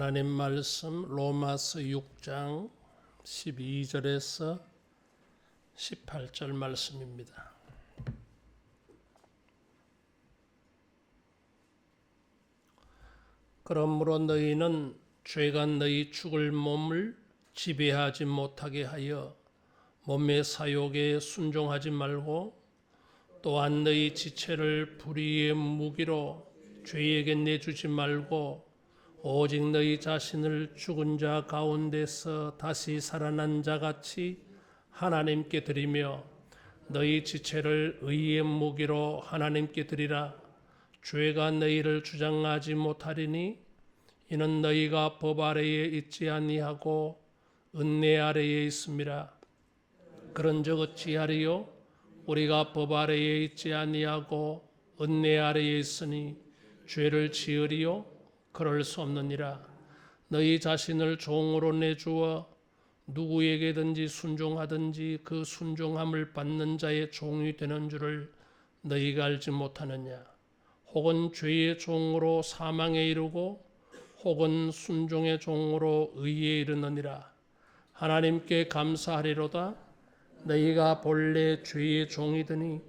하나님 말씀 로마서 6장 12절에서 18절 말씀입니다. 그러므로 너희는 죄가 너희 죽을 몸을 지배하지 못하게 하여 몸의 사욕에 순종하지 말고 또한 너희 지체를 불의의 무기로 죄에게 내주지 말고 오직 너희 자신을 죽은 자 가운데서 다시 살아난 자 같이 하나님께 드리며 너희 지체를 의의 무기로 하나님께 드리라. 죄가 너희를 주장하지 못하리니 이는 너희가 법 아래에 있지 아니하고 은혜 아래에 있음이라. 그런즉 어찌하리요? 우리가 법 아래에 있지 아니하고 은혜 아래에 있으니 죄를 지으리요? 그럴 수 없느니라. 너희 자신을 종으로 내주어 누구에게든지 순종하든지 그 순종함을 받는 자의 종이 되는 줄을 너희가 알지 못하느냐? 혹은 죄의 종으로 사망에 이르고 혹은 순종의 종으로 의에 이르느니라. 하나님께 감사하리로다. 너희가 본래 죄의 종이더니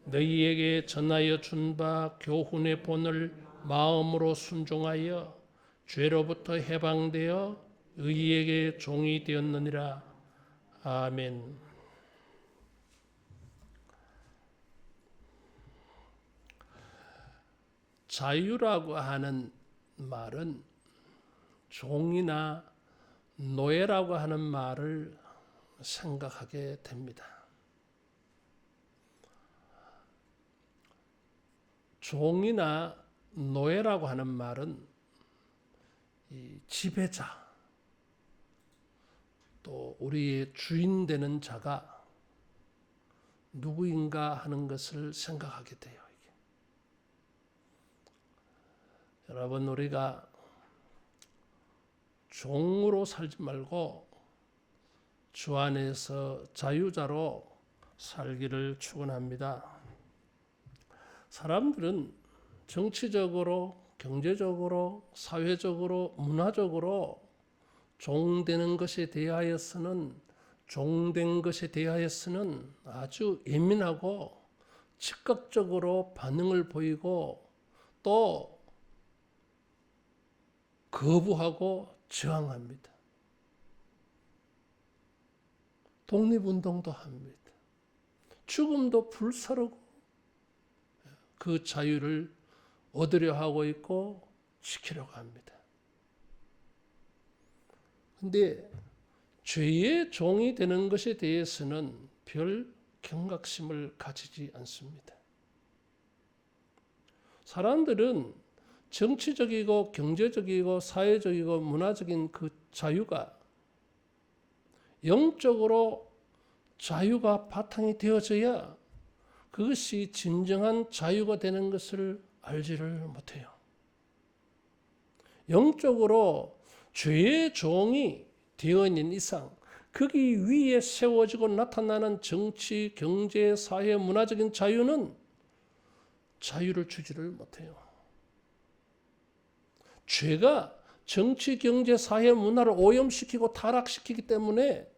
너희에게 전하여 준 바 교훈의 본을 마음으로 순종하여 죄로부터 해방되어 의에게 종이 되었느니라. 아멘. 자유라고 하는 말은 종이나 노예라고 하는 말을 생각하게 됩니다. 종이나 노예라고 하는 말은 이 지배자, 또 우리의 주인 되는 자가 누구인가 하는 것을 생각하게 돼요. 이게. 여러분, 우리가 종으로 살지 말고 주 안에서 자유자로 살기를 축원합니다. 사람들은 정치적으로, 경제적으로, 사회적으로, 문화적으로 종되는 것에 대하여서는, 종된 것에 대하여서는 아주 예민하고 즉각적으로 반응을 보이고 또 거부하고 저항합니다. 독립운동도 합니다. 죽음도 불사르고 그 자유를 얻으려 하고 있고 지키려고 합니다. 그런데 죄의 종이 되는 것에 대해서는 별 경각심을 가지지 않습니다. 사람들은 정치적이고 경제적이고 사회적이고 문화적인 그 자유가 영적으로 자유가 바탕이 되어져야 그것이 진정한 자유가 되는 것을 알지를 못해요. 영적으로 죄의 종이 되어 있는 이상 거기 위에 세워지고 나타나는 정치, 경제, 사회, 문화적인 자유는 자유를 주지를 못해요. 죄가 정치, 경제, 사회, 문화를 오염시키고 타락시키기 때문에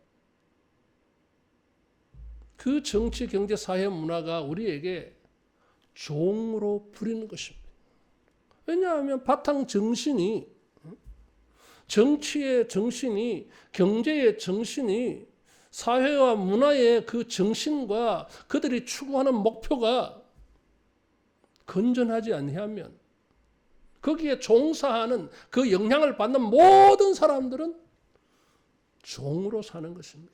그 정치, 경제, 사회, 문화가 우리에게 종으로 부리는 것입니다. 왜냐하면 바탕 정신이, 정치의 정신이, 경제의 정신이, 사회와 문화의 그 정신과 그들이 추구하는 목표가 건전하지 아니하면 거기에 종사하는 그 영향을 받는 모든 사람들은 종으로 사는 것입니다.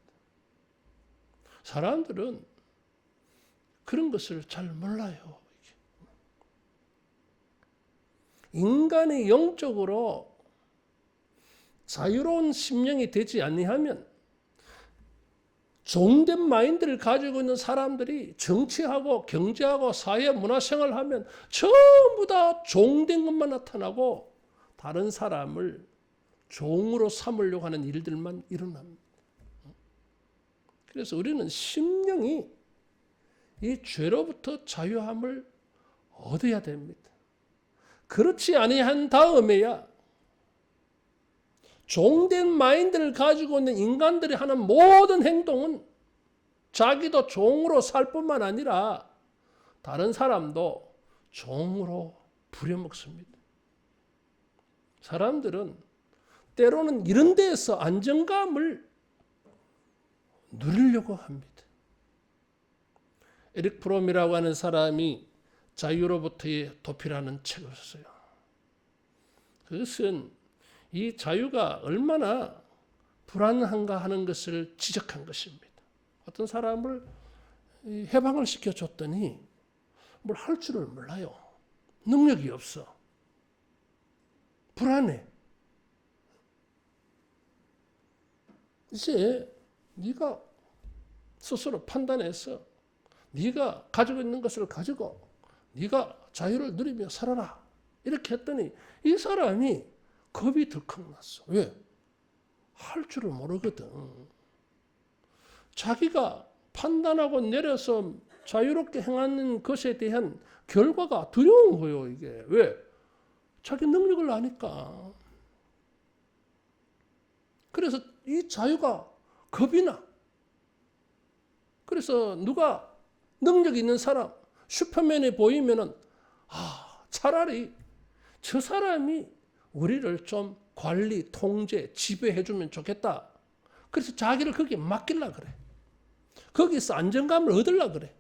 사람들은 그런 것을 잘 몰라요. 인간이 영적으로 자유로운 심령이 되지 아니하면 종된 마인드를 가지고 있는 사람들이 정치하고 경제하고 사회 문화생활을 하면 전부 다 종된 것만 나타나고 다른 사람을 종으로 삼으려고 하는 일들만 일어납니다. 그래서 우리는 심령이 이 죄로부터 자유함을 얻어야 됩니다. 그렇지 아니한 다음에야 종된 마인드를 가지고 있는 인간들이 하는 모든 행동은 자기도 종으로 살 뿐만 아니라 다른 사람도 종으로 부려먹습니다. 사람들은 때로는 이런 데에서 안정감을 누리려고 합니다. 에릭 프롬이라고 하는 사람이 자유로부터의 도피라는 책을 썼어요. 그것은 이 자유가 얼마나 불안한가 하는 것을 지적한 것입니다. 어떤 사람을 해방을 시켜줬더니 뭘 할 줄을 몰라요. 능력이 없어. 불안해. 이제 네가 스스로 판단해서 네가 가지고 있는 것을 가지고 네가 자유를 누리며 살아라. 이렇게 했더니 이 사람이 겁이 덜컥 났어. 왜? 할 줄을 모르거든. 자기가 판단하고 내려서 자유롭게 행하는 것에 대한 결과가 두려운 거예요. 이게. 왜? 자기 능력을 아니까. 그래서 이 자유가 겁이 나. 그래서 누가 능력 있는 사람, 슈퍼맨이 보이면은 차라리 저 사람이 우리를 좀 관리, 통제, 지배해주면 좋겠다. 그래서 자기를 거기에 맡기려고 그래. 거기서 안정감을 얻으려고 그래.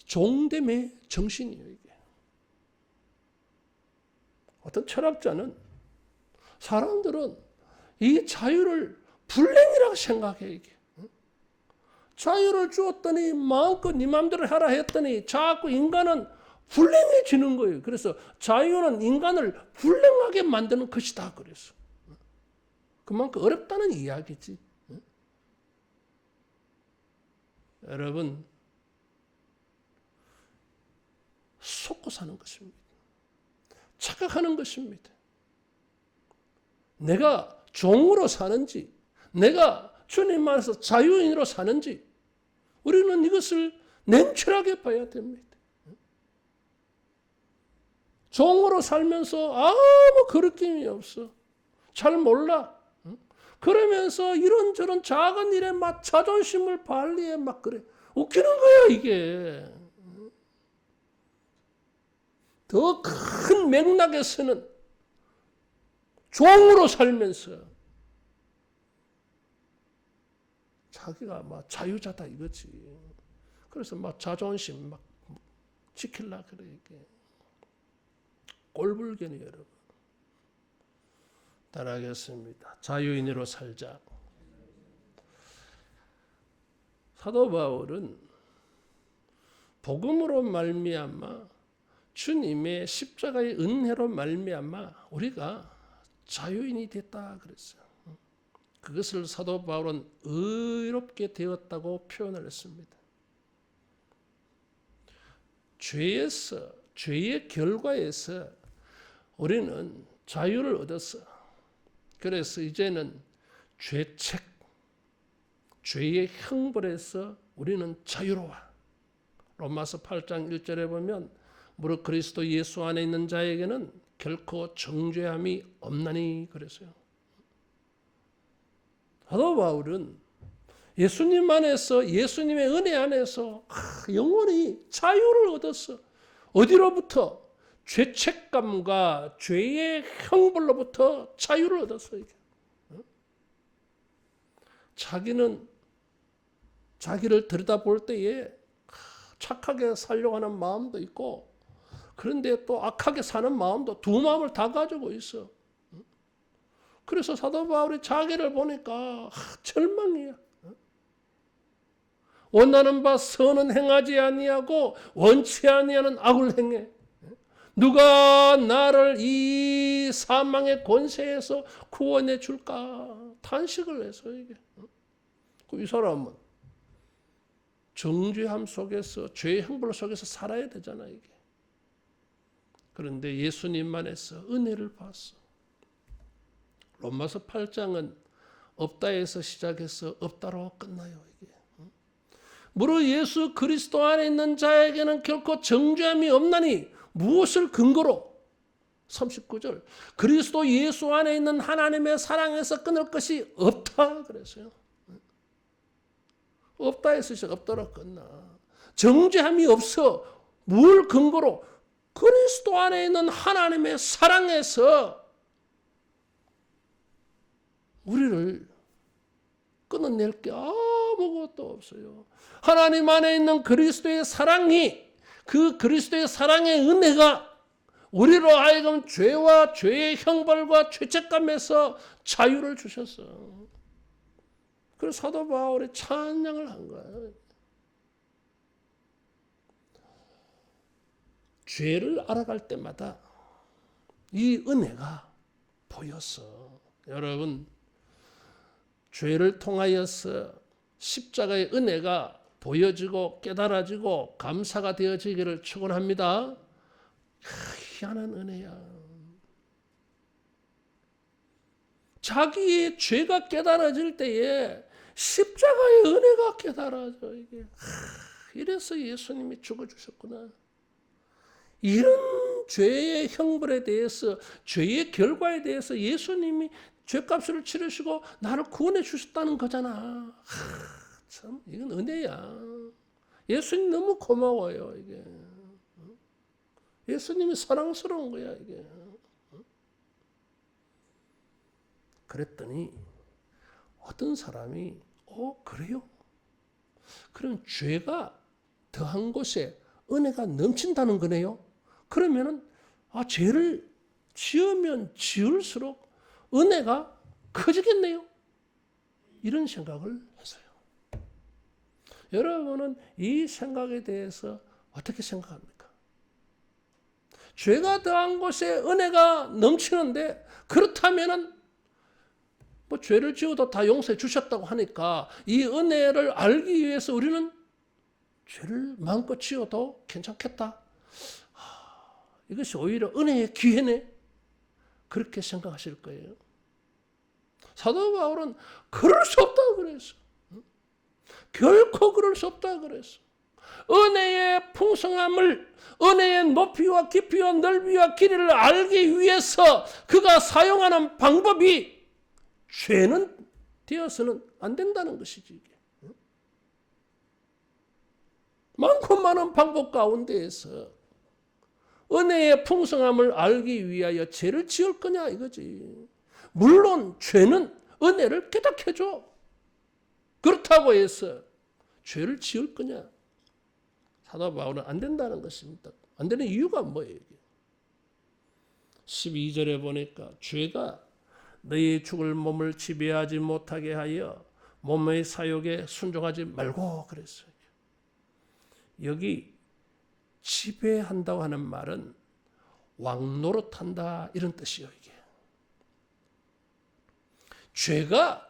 종됨의 정신이에요, 이게. 어떤 철학자는 사람들은 이 자유를 불행이라고 생각해, 이게. 자유를 주었더니 마음껏 네 마음대로 하라 했더니 자꾸 인간은 불행해지는 거예요. 그래서 자유는 인간을 불행하게 만드는 것이다. 그래서 그만큼 어렵다는 이야기지. 여러분, 속고 사는 것입니다. 착각하는 것입니다. 내가 종으로 사는지, 내가 주님 안에서 자유인으로 사는지, 우리는 이것을 냉철하게 봐야 됩니다. 종으로 살면서 아무 거리낌이 없어. 잘 몰라. 그러면서 이런저런 작은 일에 막 자존심을 발휘해 막 그래. 웃기는 거야, 이게. 더 큰 맥락에서는 종으로 살면서 자기가 막 자유자다 이거지. 그래서 막 자존심 막 지키려 그래, 이게. 꼴불견이 여러분. 따라하겠습니다. 자유인으로 살자. 사도 바울은 복음으로 말미암아 주님의 십자가의 은혜로 말미암아 우리가 자유인이 됐다 그랬어요. 그것을 사도 바울은 의롭게 되었다고 표현을 했습니다. 죄의 결과에서 우리는 자유를 얻었어. 그래서 이제는 죄책, 죄의 형벌에서 우리는 자유로워. 로마서 8장 1절에 보면 무릇 그리스도 예수 안에 있는 자에게는 결코 정죄함이 없나니 그랬어요. 사도 바울은 예수님 안에서, 예수님의 은혜 안에서 영원히 자유를 얻었어. 어디로부터? 죄책감과 죄의 형벌로부터 자유를 얻었어요. 자기는 자기를 들여다볼 때에 착하게 살려고 하는 마음도 있고, 그런데 또 악하게 사는 마음도, 두 마음을 다 가지고 있어. 그래서 사도 바울이 자기를 보니까 절망이야. 원하는 바 선은 행하지 아니하고 원치 아니하는 악을 행해. 누가 나를 이 사망의 권세에서 구원해 줄까? 탄식을 해서 이게. 이 사람은 정죄함 속에서, 죄의 형벌 속에서 살아야 되잖아, 이게. 그런데 예수님만 해서 은혜를 봤어. 로마서 8장은 없다에서 시작해서 없다로 끝나요, 이게. 무릇 예수 그리스도 안에 있는 자에게는 결코 정죄함이 없나니 무엇을 근거로? 39절. 그리스도 예수 안에 있는 하나님의 사랑에서 끊을 것이 없다 그랬어요. 없다 했으시 없더라 끝나. 정죄함이 없어. 뭘 근거로? 그리스도 안에 있는 하나님의 사랑에서 우리를 끊어낼 게 아무것도 없어요. 하나님 안에 있는 그리스도의 사랑이, 그 그리스도의 사랑의 은혜가 우리로 하여금 죄와 죄의 형벌과 죄책감에서 자유를 주셨어. 그래서 사도 바울이 찬양을 한 거예요. 죄를 알아갈 때마다 이 은혜가 보였어. 여러분, 죄를 통하여서 십자가의 은혜가 보여지고 깨달아지고 감사가 되어지기를 축원합니다. 희한한 은혜야. 자기의 죄가 깨달아질 때에 십자가의 은혜가 깨달아져. 이게 이래서 예수님이 죽어주셨구나. 이런 죄의 형벌에 대해서, 죄의 결과에 대해서 예수님이 죄값을 치르시고 나를 구원해 주셨다는 거잖아. 참 이건 은혜야. 예수님 너무 고마워요. 이게 예수님이 사랑스러운 거야. 이게. 그랬더니 어떤 사람이 그래요? 그럼 죄가 더한 곳에 은혜가 넘친다는 거네요. 그러면은 죄를 지으면 지을수록 은혜가 커지겠네요. 이런 생각을 했어요. 여러분은 이 생각에 대해서 어떻게 생각합니까? 죄가 더한 곳에 은혜가 넘치는데, 그렇다면은 죄를 지어도 다 용서해 주셨다고 하니까 이 은혜를 알기 위해서 우리는 죄를 마음껏 지어도 괜찮겠다. 이것이 오히려 은혜의 기회네. 그렇게 생각하실 거예요. 사도 바울은 그럴 수 없다고 그랬어. 결코 그럴 수 없다고 그랬어. 은혜의 풍성함을, 은혜의 높이와 깊이와 넓이와 길이를 알기 위해서 그가 사용하는 방법이 죄는 되어서는 안 된다는 것이지. 이게. 많고 많은 방법 가운데에서 은혜의 풍성함을 알기 위하여 죄를 지을 거냐 이거지. 물론 죄는 은혜를 깨닫게 해줘. 그렇다고 해서 죄를 지을 거냐? 사도 바울은 안 된다는 것입니다. 안 되는 이유가 뭐예요? 이게? 12절에 보니까 죄가 너희 죽을 몸을 지배하지 못하게 하여 몸의 사욕에 순종하지 말고 그랬어요. 여기 지배한다고 하는 말은 왕노릇한다 이런 뜻이에요. 이게 죄가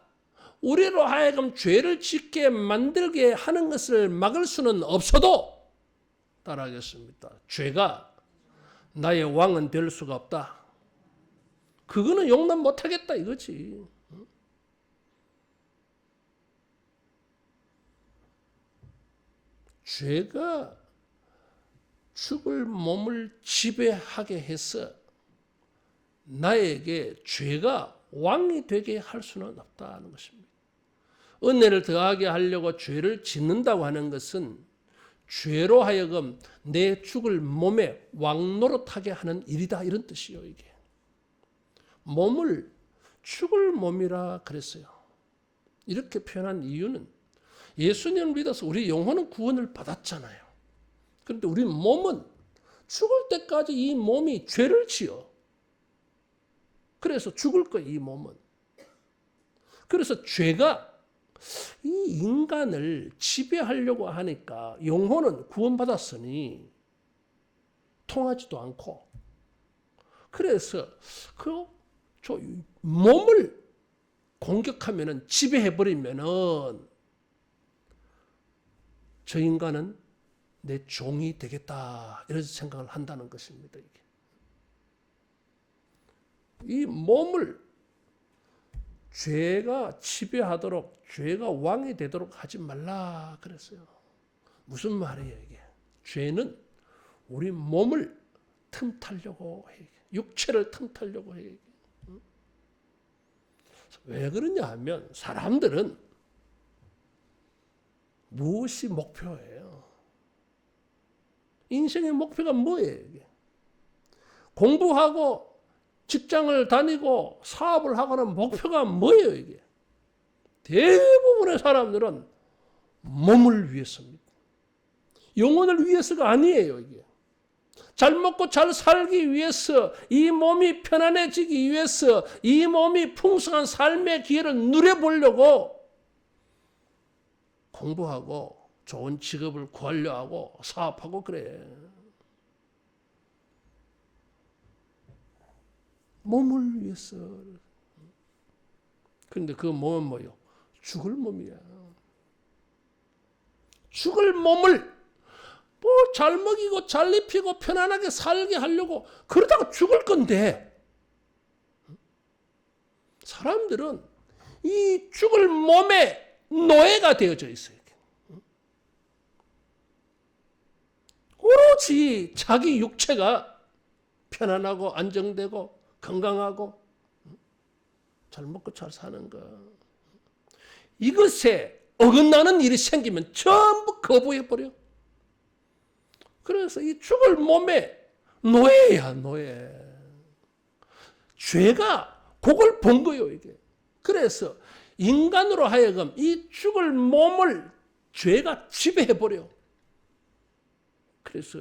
우리로 하여금 죄를 짓게 만들게 하는 것을 막을 수는 없어도, 따라하겠습니다. 죄가 나의 왕은 될 수가 없다. 그거는 용납 못하겠다 이거지. 죄가 죽을 몸을 지배하게 해서 나에게 죄가 왕이 되게 할 수는 없다는 것입니다. 은혜를 더하게 하려고 죄를 짓는다고 하는 것은 죄로 하여금 내 죽을 몸에 왕노릇하게 하는 일이다 이런 뜻이에요. 이게 몸을 죽을 몸이라 그랬어요. 이렇게 표현한 이유는 예수님을 믿어서 우리 영혼은 구원을 받았잖아요. 그런데 우리 몸은 죽을 때까지 이 몸이 죄를 지어. 그래서 죽을 거예요, 이 몸은. 그래서 죄가 이 인간을 지배하려고 하니까 영혼은 구원받았으니 통하지도 않고, 그래서 그 몸을 공격하면은, 지배해버리면은 저 인간은 내 종이 되겠다 이런 생각을 한다는 것입니다. 이게. 이 몸을 죄가 지배하도록, 죄가 왕이 되도록 하지 말라 그랬어요. 무슨 말이에요 이게? 죄는 우리 몸을 틈타려고 해. 육체를 틈타려고 해. 왜 그러냐 하면 사람들은 무엇이 목표예요? 인생의 목표가 뭐예요? 이게? 공부하고 직장을 다니고 사업을 하고는 목표가 뭐예요? 이게? 대부분의 사람들은 몸을 위해서입니다. 영혼을 위해서가 아니에요. 이게. 잘 먹고 잘 살기 위해서, 이 몸이 편안해지기 위해서, 이 몸이 풍성한 삶의 기회를 누려보려고 공부하고 좋은 직업을 구하려 하고 사업하고 그래. 몸을 위해서. 그런데 그 몸은 뭐예요? 죽을 몸이야. 죽을 몸을 뭐 잘 먹이고 잘 입히고 편안하게 살게 하려고 그러다가 죽을 건데, 사람들은 이 죽을 몸에 노예가 되어져 있어요. 오로지 자기 육체가 편안하고 안정되고 건강하고 잘 먹고 잘 사는 거, 이것에 어긋나는 일이 생기면 전부 거부해버려. 그래서 이 죽을 몸에 노예야, 노예. 죄가 그걸 본 거예요, 이게. 그래서 인간으로 하여금 이 죽을 몸을 죄가 지배해버려. 그래서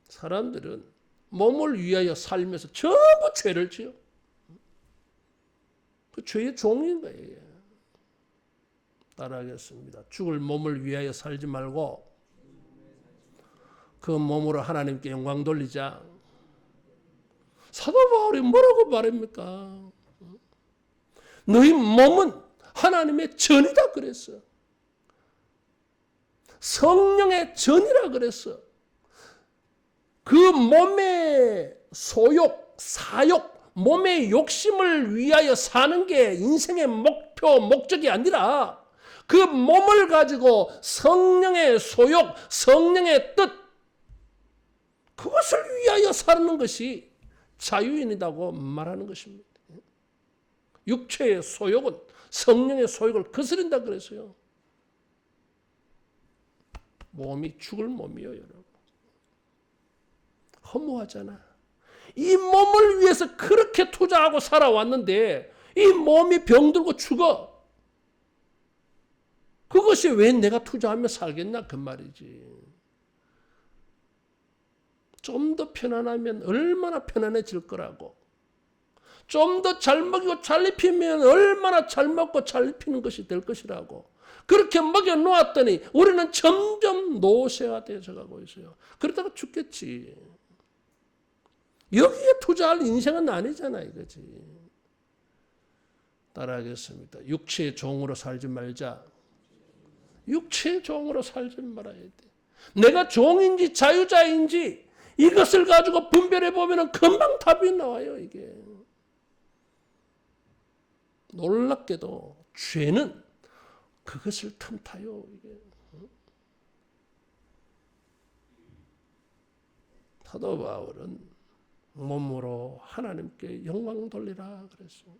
사람들은 몸을 위하여 살면서 전부 죄를 지어. 그 죄의 종인 거예요. 따라하겠습니다. 죽을 몸을 위하여 살지 말고 그 몸으로 하나님께 영광 돌리자. 사도 바울이 뭐라고 말합니까? 너희 몸은 하나님의 전이다 그랬어. 성령의 전이라 그랬어. 그 몸의 소욕, 사욕, 몸의 욕심을 위하여 사는 게 인생의 목표, 목적이 아니라 그 몸을 가지고 성령의 소욕, 성령의 뜻, 그것을 위하여 사는 것이 자유인이라고 말하는 것입니다. 육체의 소욕은 성령의 소욕을 거스른다 그랬어요. 몸이 죽을 몸이요, 여러분. 허무하잖아. 이 몸을 위해서 그렇게 투자하고 살아왔는데 이 몸이 병들고 죽어. 그것이 왜 내가 투자하며 살겠나 그 말이지. 좀 더 편안하면 얼마나 편안해질 거라고. 좀 더 잘 먹이고 잘 입히면 얼마나 잘 먹고 잘 입히는 것이 될 것이라고. 그렇게 먹여 놓았더니 우리는 점점 노쇠가 되어져 가고 있어요. 그러다가 죽겠지. 여기에 투자할 인생은 아니잖아 이거지. 따라하겠습니다. 육체의 종으로 살지 말자. 육체의 종으로 살지 말아야 돼. 내가 종인지 자유자인지 이것을 가지고 분별해 보면 금방 답이 나와요. 이게 놀랍게도 죄는 그것을 틈타요. 이게 사도 바울은 몸으로 하나님께 영광 돌리라 그랬어요.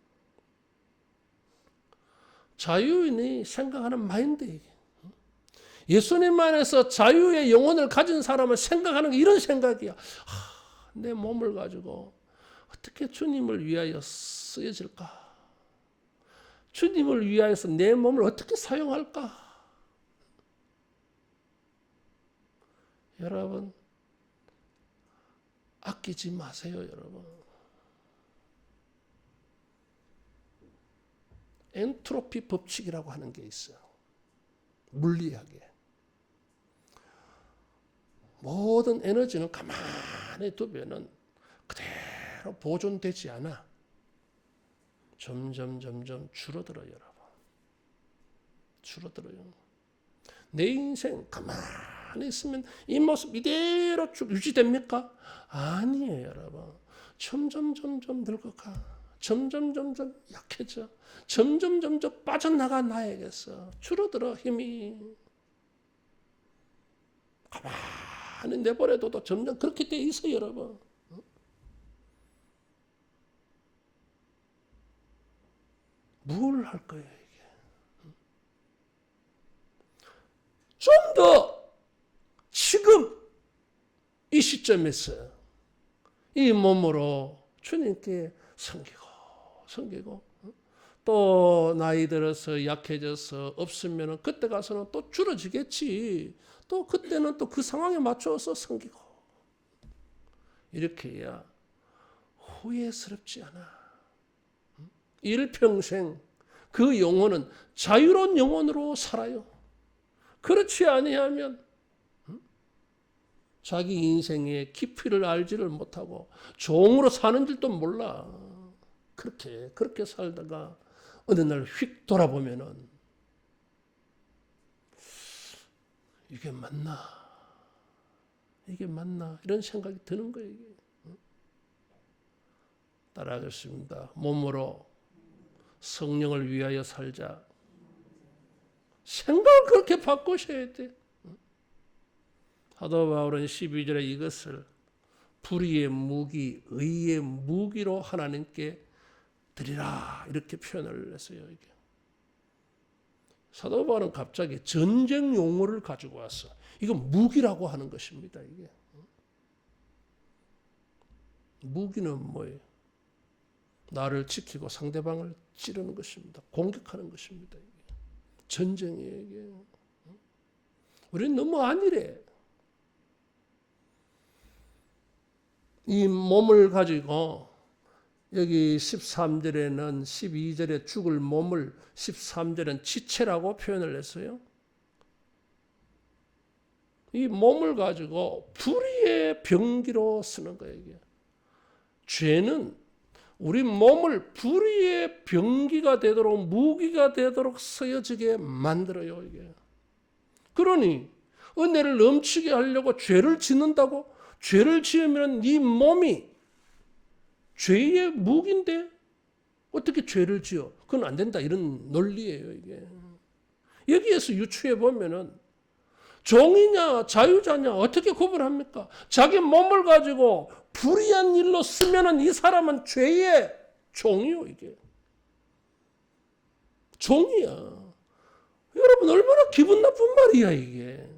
자유인이 생각하는 마인드 이게. 예수님 안에서 자유의 영혼을 가진 사람은 생각하는 게 이런 생각이야. 내 몸을 가지고 어떻게 주님을 위하여 쓰여질까? 주님을 위하여서 내 몸을 어떻게 사용할까? 여러분, 아끼지 마세요, 여러분. 엔트로피 법칙이라고 하는 게 있어요. 물리학에. 모든 에너지는 가만히 두면은 그대로 보존되지 않아. 점점 줄어들어요, 여러분. 줄어들어요. 내 인생 가만히 있으면 이 모습 이대로 쭉 유지됩니까? 아니에요, 여러분. 점점 늙어가. 점점 약해져. 점점 빠져나가 나야겠어. 줄어들어 힘이. 가만히 가만히 내버려둬도 점점 그렇게 돼 있어요, 여러분. 뭘 할 거예요, 이게? 좀 더 지금 이 시점에서 이 몸으로 주님께 섬기고 또 나이 들어서 약해져서 없으면 그때 가서는 또 줄어지겠지. 또 그때는 또 그 상황에 맞춰서 섬기고 이렇게 해야 후회스럽지 않아. 일평생 그 영혼은 자유로운 영혼으로 살아요. 그렇지 아니하면 자기 인생의 깊이를 알지를 못하고 종으로 사는 줄도 몰라. 그렇게 살다가 어느 날 휙 돌아보면은 이게 맞나 이런 생각이 드는 거예요. 이게. 따라하겠습니다. 몸으로 성령을 위하여 살자. 생각을 그렇게 바꾸셔야 돼. 사도 바울은 12절에 이것을 불의의 무기, 의의 무기로 하나님께 드리라 이렇게 표현을 했어요. 이게. 사도 바울은 갑자기 전쟁 용어를 가지고 왔어. 이건 무기라고 하는 것입니다. 이게. 무기는 뭐예요? 나를 지키고 상대방을 찌르는 것입니다. 공격하는 것입니다. 이게. 전쟁이에요. 이게. 우리는 너무 안일해. 이 몸을 가지고 여기 13절에는 12절에 죽을 몸을 13절은 지체라고 표현을 했어요. 이 몸을 가지고 불의의 병기로 쓰는 거예요. 이게. 죄는 우리 몸을 불의의 병기가 되도록 무기가 되도록 쓰여지게 만들어요. 이게. 그러니 은혜를 넘치게 하려고 죄를 짓는다고? 죄를 지으면 네 몸이 죄의 무기인데 어떻게 죄를 지어? 그건 안 된다. 이런 논리예요. 이게. 여기에서 유추해 보면은 종이냐 자유자냐 어떻게 구분합니까? 자기 몸을 가지고 불의한 일로 쓰면은 이 사람은 죄의 종이요. 이게. 종이야. 여러분 얼마나 기분 나쁜 말이야 이게.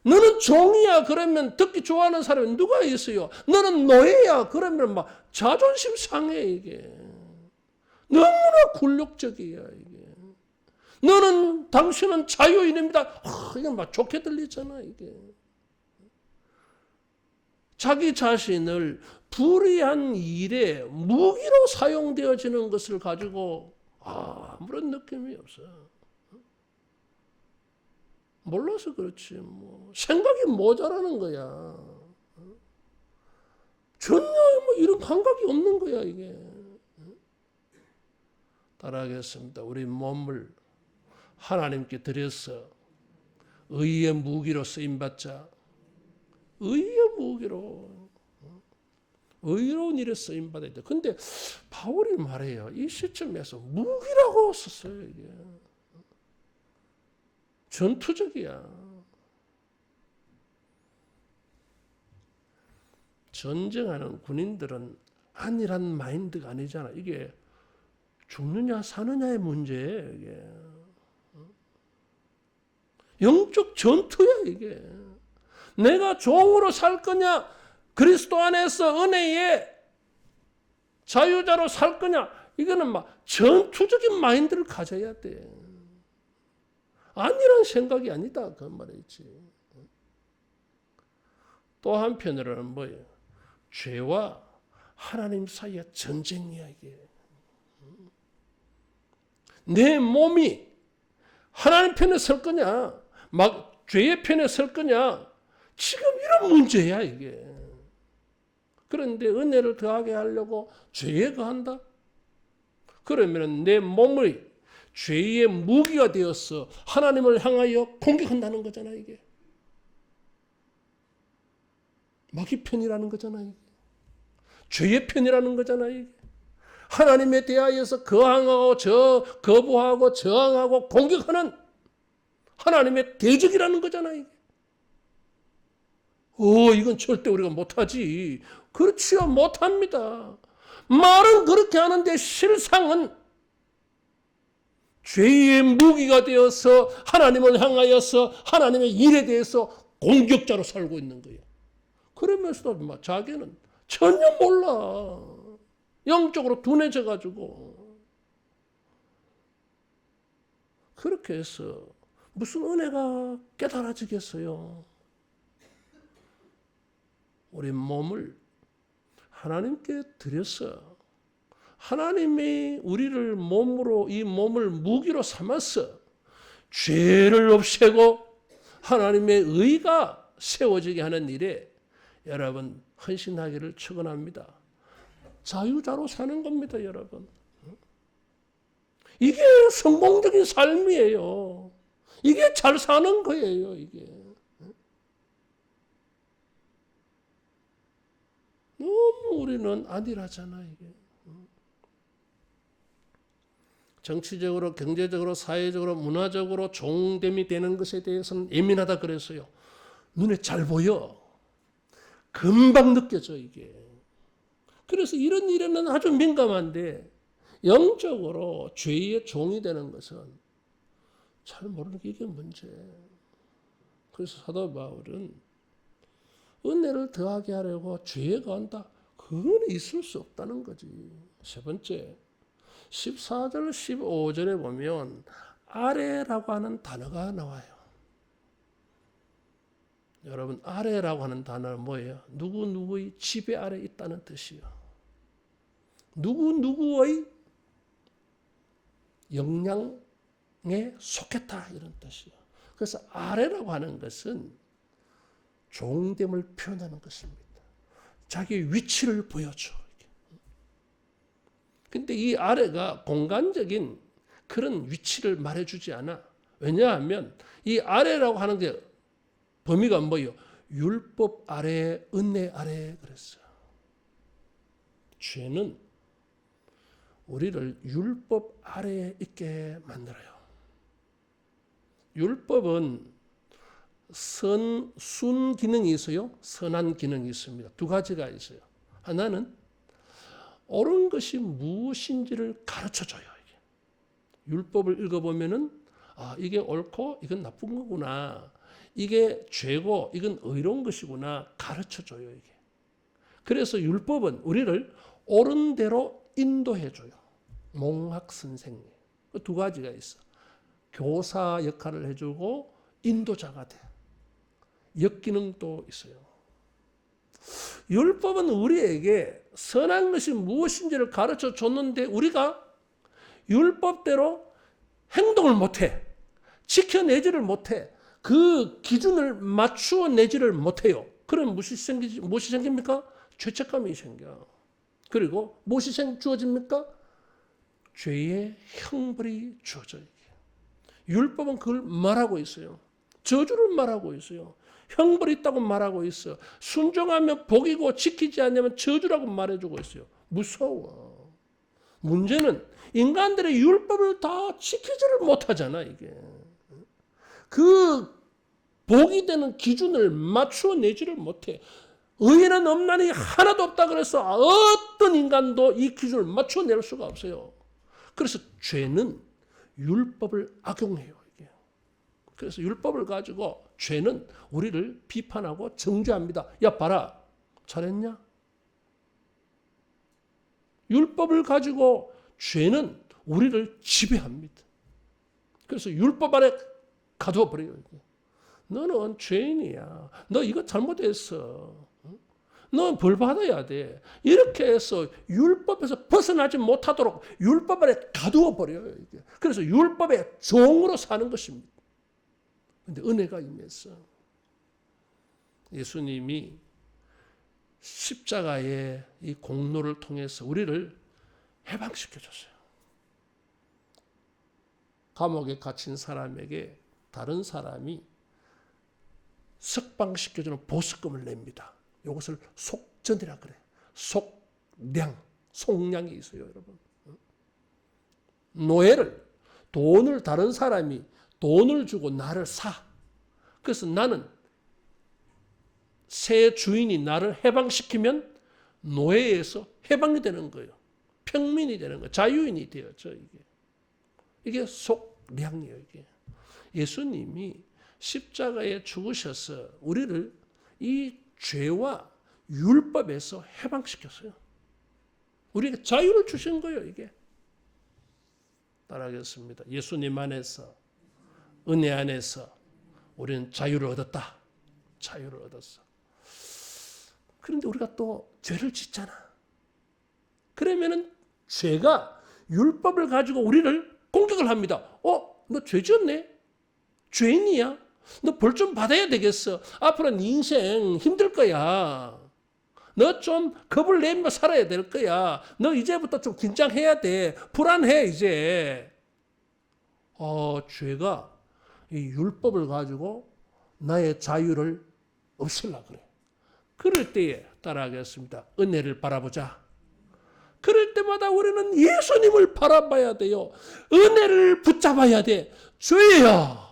너는 종이야 그러면 듣기 좋아하는 사람이 누가 있어요? 너는 노예야 그러면 막 자존심 상해 이게. 너무나 굴욕적이야 이게. 너는 당신은 자유인입니다. 이게 막 좋게 들리잖아 이게. 자기 자신을 불의한 일에 무기로 사용되어지는 것을 가지고 아무런 느낌이 없어. 몰라서 그렇지 뭐 생각이 모자라는 거야. 전혀 뭐 이런 감각이 없는 거야 이게. 따라하겠습니다. 우리 몸을 하나님께 드려서 의의 무기로 쓰임받자. 의의 무기로 의로운 일에 쓰임받아야 돼. 근데 바울이 말해요. 이 시점에서 무기라고 썼어요 이게. 전투적이야. 전쟁하는 군인들은 안일한 마인드가 아니잖아. 이게 죽느냐 사느냐의 문제예요. 이게. 영적 전투야 이게. 내가 종으로 살 거냐 그리스도 안에서 은혜의 자유자로 살 거냐 이거는 막 전투적인 마인드를 가져야 돼. 아니란 생각이 아니다. 그 말이지. 또 한편으로는 뭐예요? 죄와 하나님 사이의 전쟁이야 이게. 내 몸이 하나님 편에 설 거냐 막 죄의 편에 설 거냐 지금 이런 문제야 이게. 그런데 은혜를 더하게 하려고 죄에 거한다? 그러면 내 몸의 죄의 무기가 되어서 하나님을 향하여 공격한다는 거잖아 이게. 마귀 편이라는 거잖아 이게. 죄의 편이라는 거잖아 이게. 하나님에 대하여서 거부하고 저항하고 공격하는 하나님의 대적이라는 거잖아 이게. 이건 절대 우리가 못하지. 그렇지요, 못합니다. 말은 그렇게 하는데 실상은 죄의 무기가 되어서 하나님을 향하여서 하나님의 일에 대해서 공격자로 살고 있는 거예요. 그러면서도 자기는 전혀 몰라. 영적으로 둔해져가지고. 그렇게 해서 무슨 은혜가 깨달아지겠어요? 우리 몸을 하나님께 드려서 하나님이 우리를 몸으로 이 몸을 무기로 삼아서 죄를 없애고 하나님의 의가 세워지게 하는 일에 여러분 헌신하기를 축원합니다. 자유자로 사는 겁니다, 여러분. 이게 성공적인 삶이에요. 이게 잘 사는 거예요, 이게. 너무 우리는 안일하잖아, 이게. 정치적으로, 경제적으로, 사회적으로, 문화적으로 종됨이 되는 것에 대해서는 예민하다 그랬어요. 눈에 잘 보여. 금방 느껴져, 이게. 그래서 이런 일에는 아주 민감한데 영적으로 죄의 종이 되는 것은 잘 모르는 게 이게 문제예요. 그래서 사도 바울은 은혜를 더하게 하려고 죄에 거한다. 그건 있을 수 없다는 거지. 세 번째, 14절, 15절에 보면 아래라고 하는 단어가 나와요. 여러분, 아래라고 하는 단어는 뭐예요? 누구누구의 지배 아래 있다는 뜻이요. 누구누구의 영향에 속했다 이런 뜻이요. 그래서 아래라고 하는 것은 종됨을 표현하는 것입니다. 자기 위치를 보여줘. 근데 이 아래가 공간적인 그런 위치를 말해주지 않아. 왜냐하면 이 아래라고 하는 게 범위가 뭐예요? 율법 아래, 은혜 아래 그랬어요. 죄는 우리를 율법 아래에 있게 만들어요. 율법은 순 기능이 있어요. 선한 기능이 있습니다. 두 가지가 있어요. 하나는 옳은 것이 무엇인지를 가르쳐줘요. 이게. 율법을 읽어보면은 이게 옳고 이건 나쁜 거구나. 이게 죄고 이건 의로운 것이구나 가르쳐줘요. 이게. 그래서 율법은 우리를 옳은 대로 인도해줘요. 몽학 선생님. 두 가지가 있어. 교사 역할을 해주고 인도자가 돼. 역기능도 있어요. 율법은 우리에게 선한 것이 무엇인지를 가르쳐 줬는데 우리가 율법대로 행동을 못해. 지켜내지를 못해. 그 기준을 맞추어 내지를 못해요. 그럼 무엇이 생깁니까? 죄책감이 생겨. 그리고 무엇이 주어집니까? 죄의 형벌이 주어져요. 율법은 그걸 말하고 있어요. 저주를 말하고 있어요. 형벌이 있다고 말하고 있어. 순종하면 복이고 지키지 않으면 저주라고 말해주고 있어요. 무서워. 문제는 인간들의 율법을 다 지키지를 못하잖아, 이게. 그 복이 되는 기준을 맞추어 내지를 못해. 의인은 없나니 하나도 없다 그래서 어떤 인간도 이 기준을 맞추어 낼 수가 없어요. 그래서 죄는 율법을 악용해요. 이게. 그래서 율법을 가지고 죄는 우리를 비판하고 정죄합니다. 야 봐라. 잘했냐? 율법을 가지고 죄는 우리를 지배합니다. 그래서 율법 아래 가두어 버려요. 너는 죄인이야. 너 이거 잘못했어. 너 벌 받아야 돼. 이렇게 해서 율법에서 벗어나지 못하도록 율법 아래 가두어 버려요. 그래서 율법의 종으로 사는 것입니다. 그런데 은혜가 임했어. 예수님이 십자가의 이 공로를 통해서 우리를 해방시켜줬어요. 감옥에 갇힌 사람에게 다른 사람이 석방시켜주는 보석금을 냅니다. 이것을 속전이라 그래. 속량이 있어요, 여러분. 노예를, 돈을 다른 사람이 돈을 주고 나를 사. 그래서 나는 새 주인이 나를 해방시키면 노예에서 해방이 되는 거예요. 평민이 되는 거예요. 자유인이 되었죠. 이게 속량이에요. 이게. 예수님이 십자가에 죽으셔서 우리를 이 죄와 율법에서 해방시켰어요. 우리에게 자유를 주신 거예요. 이게. 따라하겠습니다. 예수님 안에서, 은혜 안에서 우리는 자유를 얻었다. 자유를 얻었어. 그런데 우리가 또 죄를 짓잖아. 그러면은 죄가 율법을 가지고 우리를 공격을 합니다. 너 죄 지었네? 죄인이야? 너 벌 좀 받아야 되겠어. 앞으로 네 인생 힘들 거야. 너 좀 겁을 내며 살아야 될 거야. 너 이제부터 좀 긴장해야 돼. 불안해 이제. 죄가 이 율법을 가지고 나의 자유를 없애려고 그래. 그럴 때에 따라하겠습니다. 은혜를 바라보자. 그럴 때마다 우리는 예수님을 바라봐야 돼요. 은혜를 붙잡아야 돼. 주여,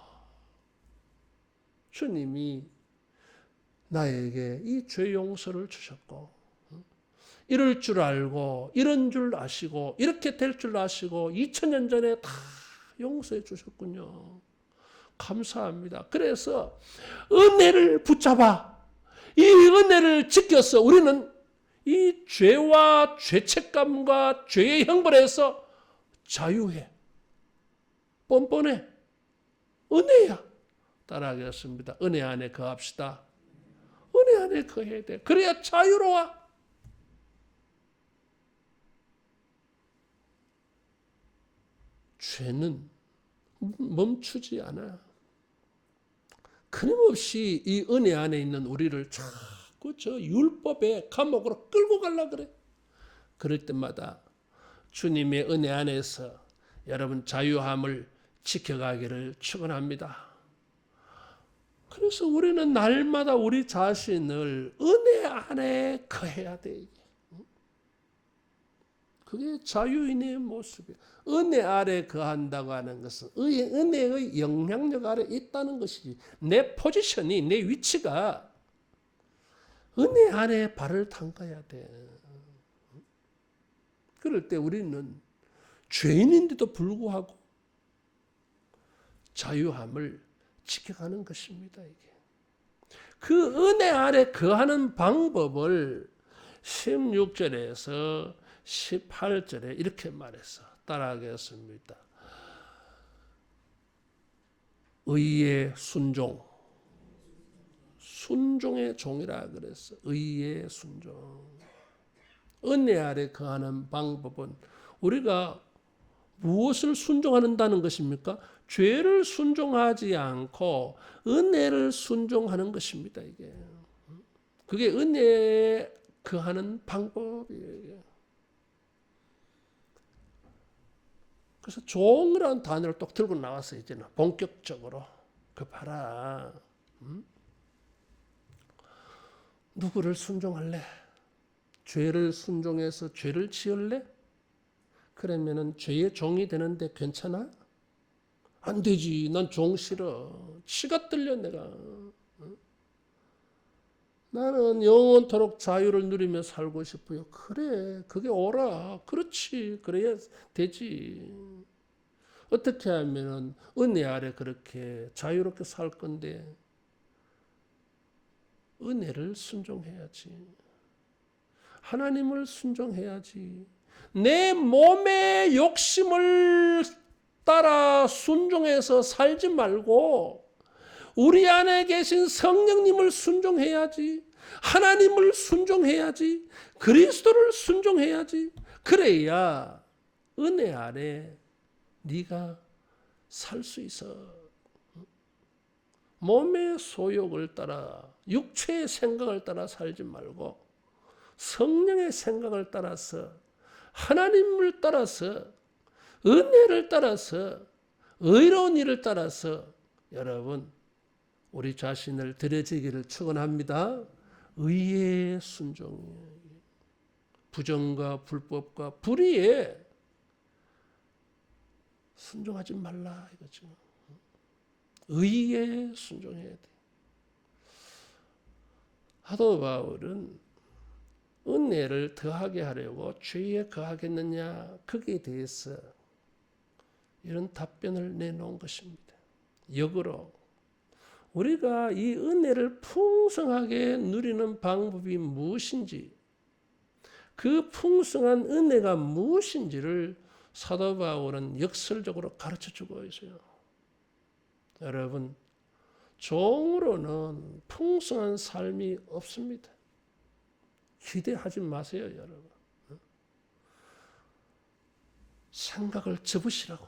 주님이 나에게 이 죄 용서를 주셨고, 이럴 줄 알고, 이런 줄 아시고, 이렇게 될 줄 아시고 2000년 전에 다 용서해 주셨군요. 감사합니다. 그래서 은혜를 붙잡아. 이 은혜를 지켜서 우리는 이 죄와 죄책감과 죄의 형벌에서 자유해. 뻔뻔해. 은혜야. 따라하겠습니다. 은혜 안에 거합시다. 은혜 안에 거해야 돼. 그래야 자유로워. 죄는 멈추지 않아. 끊임없이 이 은혜 안에 있는 우리를 자꾸 저 율법의 감옥으로 끌고 가려고 그래. 그럴 때마다 주님의 은혜 안에서 여러분 자유함을 지켜가기를 축원합니다. 그래서 우리는 날마다 우리 자신을 은혜 안에 거해야 돼. 그게 자유인의 모습이에요. 은혜 아래 거한다고 하는 것은 은혜의 영향력 아래 있다는 것이지. 내 포지션이, 내 위치가 은혜 안에 발을 담가야 돼. 그럴 때 우리는 죄인인데도 불구하고 자유함을 지켜가는 것입니다. 이게. 그 은혜 아래 거하는 방법을 16절에서 18절에 이렇게 말했어. 따라하겠습니다. 의의 순종. 순종의 종이라 그랬어. 의의 순종. 은혜 아래 거하는 방법은 우리가 무엇을 순종한다는 것입니까? 죄를 순종하지 않고 은혜를 순종하는 것입니다. 이게. 그게 은혜에 거하는 방법이에요. 그래서 종이라는 단어를 또 들고 나왔어요. 이제는 본격적으로. 그 봐라. 누구를 순종할래? 죄를 순종해서 죄를 지을래? 그러면은 죄의 종이 되는데 괜찮아? 안 되지. 난 종 싫어. 치가 떨려 내가. 나는 영원토록 자유를 누리며 살고 싶어요. 그래. 그게 옳아. 그렇지. 그래야 되지. 어떻게 하면은 은혜 아래 그렇게 자유롭게 살 건데 은혜를 순종해야지. 하나님을 순종해야지. 내 몸의 욕심을 따라 순종해서 살지 말고 우리 안에 계신 성령님을 순종해야지. 하나님을 순종해야지. 그리스도를 순종해야지. 그래야 은혜 아래 네가 살 수 있어. 몸의 소욕을 따라 육체의 생각을 따라 살지 말고 성령의 생각을 따라서 하나님을 따라서 은혜를 따라서 의로운 일을 따라서 여러분 우리 자신을 드려지기를 축원합니다. 의의 순종이에요. 부정과 불법과 불의에 순종하지 말라 이거죠. 의에 순종해야 돼. 사도 바울은 은혜를 더하게 하려고 죄에 거하겠느냐, 거기에 대해서 이런 답변을 내놓은 것입니다. 역으로 우리가 이 은혜를 풍성하게 누리는 방법이 무엇인지, 그 풍성한 은혜가 무엇인지를 사도 바울은 역설적으로 가르쳐주고 있어요. 여러분, 종으로는 풍성한 삶이 없습니다. 기대하지 마세요, 여러분. 생각을 접으시라고.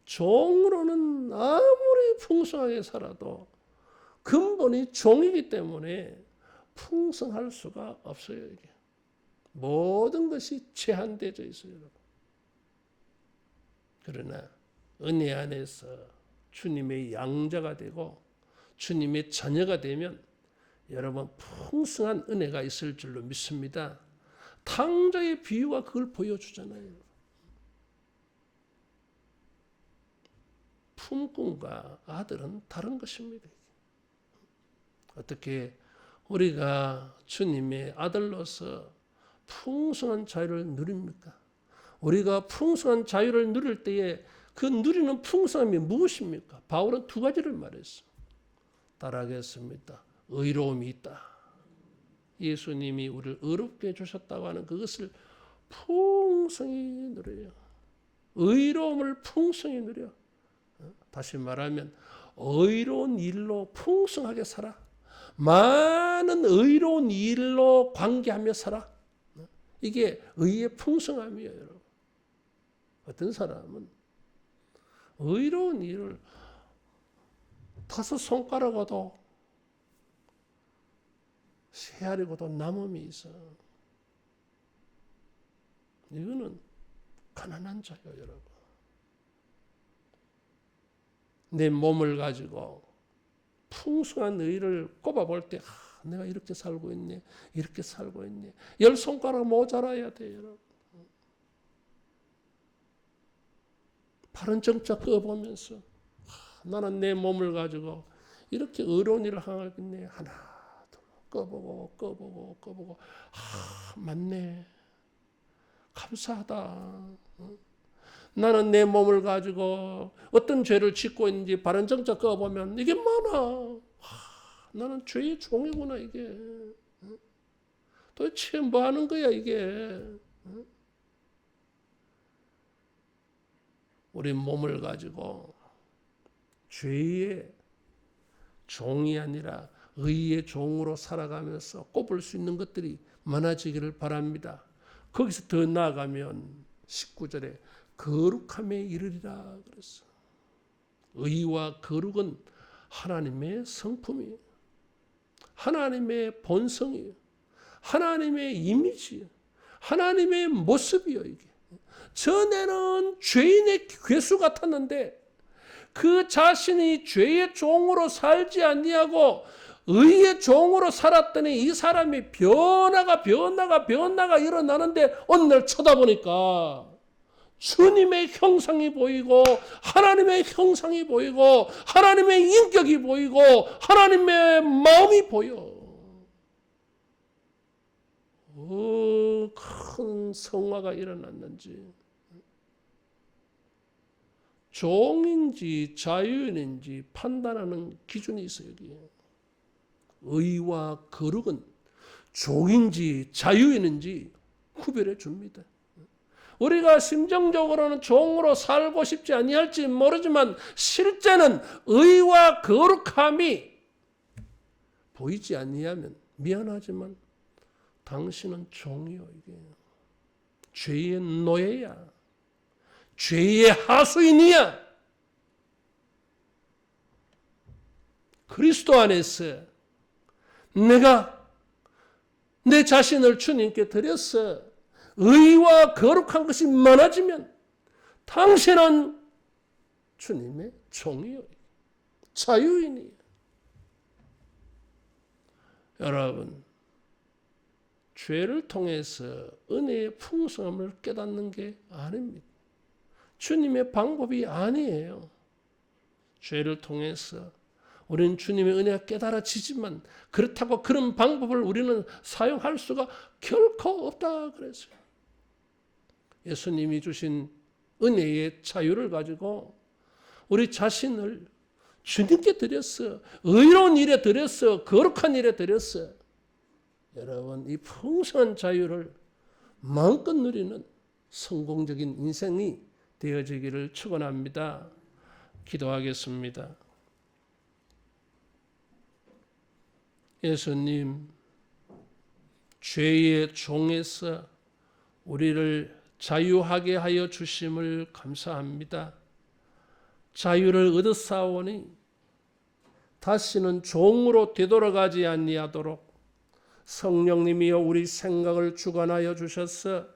종으로는 아무리 풍성하게 살아도 근본이 종이기 때문에 풍성할 수가 없어요. 이게. 모든 것이 제한되어 있어요. 여러분. 그러나 은혜 안에서 주님의 양자가 되고 주님의 자녀가 되면 여러분 풍성한 은혜가 있을 줄로 믿습니다. 탕자의 비유가 그걸 보여주잖아요. 품꾼과 아들은 다른 것입니다. 어떻게 우리가 주님의 아들로서 풍성한 자유를 누립니까? 우리가 풍성한 자유를 누릴 때에 그 누리는 풍성함이 무엇입니까? 바울은 두 가지를 말했어. 따라하겠습니다. 의로움이 있다. 예수님이 우리를 의롭게 해주셨다고 하는 그것을 풍성히 누려요. 의로움을 풍성히 누려. 다시 말하면 의로운 일로 풍성하게 살아. 많은 의로운 일로 관계하며 살아. 이게 의의 풍성함이에요, 여러분. 어떤 사람은 의로운 일을 5 손가락으로도 세아리고도 남음이 있어. 이거는 가난한 자예요, 여러분. 내 몸을 가지고 풍성한 의를 꼽아볼 때 내가 이렇게 살고 있네, 이렇게 살고 있네. 10손가락 모자라야 돼요, 여러분. 바른 정자 꺼보면서 나는 내 몸을 가지고 이렇게 의로운 일을 하고 있네. 하나, 둘, 꺼보고 맞네. 감사하다. 나는 내 몸을 가지고 어떤 죄를 짓고 있는지 바른 정자 꺼보면 이게 많아. 나는 죄의 종이구나 이게. 도대체 뭐 하는 거야 이게. 우리 몸을 가지고 죄의 종이 아니라 의의 종으로 살아가면서 꼽을 수 있는 것들이 많아지기를 바랍니다. 거기서 더 나아가면 19절에 거룩함에 이르리라 그랬어. 의와 거룩은 하나님의 성품이에요. 하나님의 본성이에요. 하나님의 이미지예요. 하나님의 모습이에요. 이게. 전에는 죄인의 괴수 같았는데 그 자신이 죄의 종으로 살지 아니하고 의의 종으로 살았더니 이 사람이 변화가 일어나는데 어느 날 쳐다보니까 주님의 형상이 보이고 하나님의 형상이 보이고 하나님의 인격이 보이고 하나님의 마음이 보여. 큰 성화가 일어났는지. 종인지 자유인인지 판단하는 기준이 있어요. 여기에. 의와 거룩은 종인지 자유인인지 구별해 줍니다. 우리가 심정적으로는 종으로 살고 싶지 아니할지 모르지만 실제는 의와 거룩함이 보이지 아니하면 미안하지만 당신은 종이요. 이게 죄의 노예야. 죄의 하수인이야. 그리스도 안에서 내가 내 자신을 주님께 드렸어. 의와 거룩한 것이 많아지면 당신은 주님의 종이요. 자유인이에요. 여러분, 죄를 통해서 은혜의 풍성함을 깨닫는 게 아닙니다. 주님의 방법이 아니에요. 죄를 통해서 우리는 주님의 은혜가 깨달아지지만 그렇다고 그런 방법을 우리는 사용할 수가 결코 없다 그랬어요. 예수님이 주신 은혜의 자유를 가지고 우리 자신을 주님께 드렸어. 의로운 일에 드렸어. 거룩한 일에 드렸어. 여러분, 이 풍성한 자유를 마음껏 누리는 성공적인 인생이 되어지기를 축원합니다. 기도하겠습니다. 예수님, 죄의 종에서 우리를 자유하게 하여 주심을 감사합니다. 자유를 얻었사오니 다시는 종으로 되돌아가지 아니하도록 성령님이여 우리 생각을 주관하여 주셔서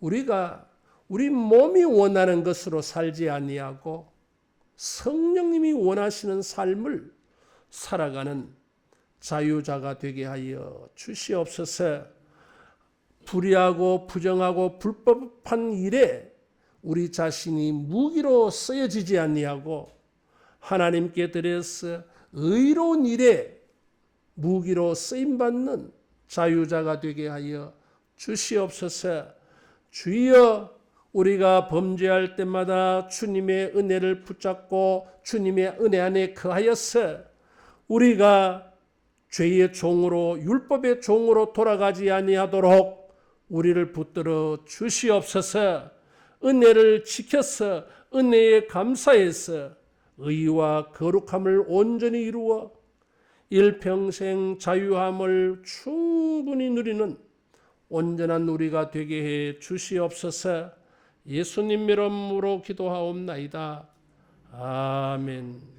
우리가 우리 몸이 원하는 것으로 살지 아니하고 성령님이 원하시는 삶을 살아가는 자유자가 되게 하여 주시옵소서. 불의하고 부정하고 불법한 일에 우리 자신이 무기로 쓰여지지 아니하고 하나님께 드려서 의로운 일에 무기로 쓰임받는 자유자가 되게 하여 주시옵소서. 주여, 우리가 범죄할 때마다 주님의 은혜를 붙잡고 주님의 은혜 안에 거하여서 우리가 죄의 종으로 율법의 종으로 돌아가지 아니하도록 우리를 붙들어 주시옵소서. 은혜를 지켜서 은혜에 감사해서 의와 거룩함을 온전히 이루어 일평생 자유함을 충분히 누리는 온전한 우리가 되게 해 주시옵소서. 예수님 이름으로 기도하옵나이다. 아멘.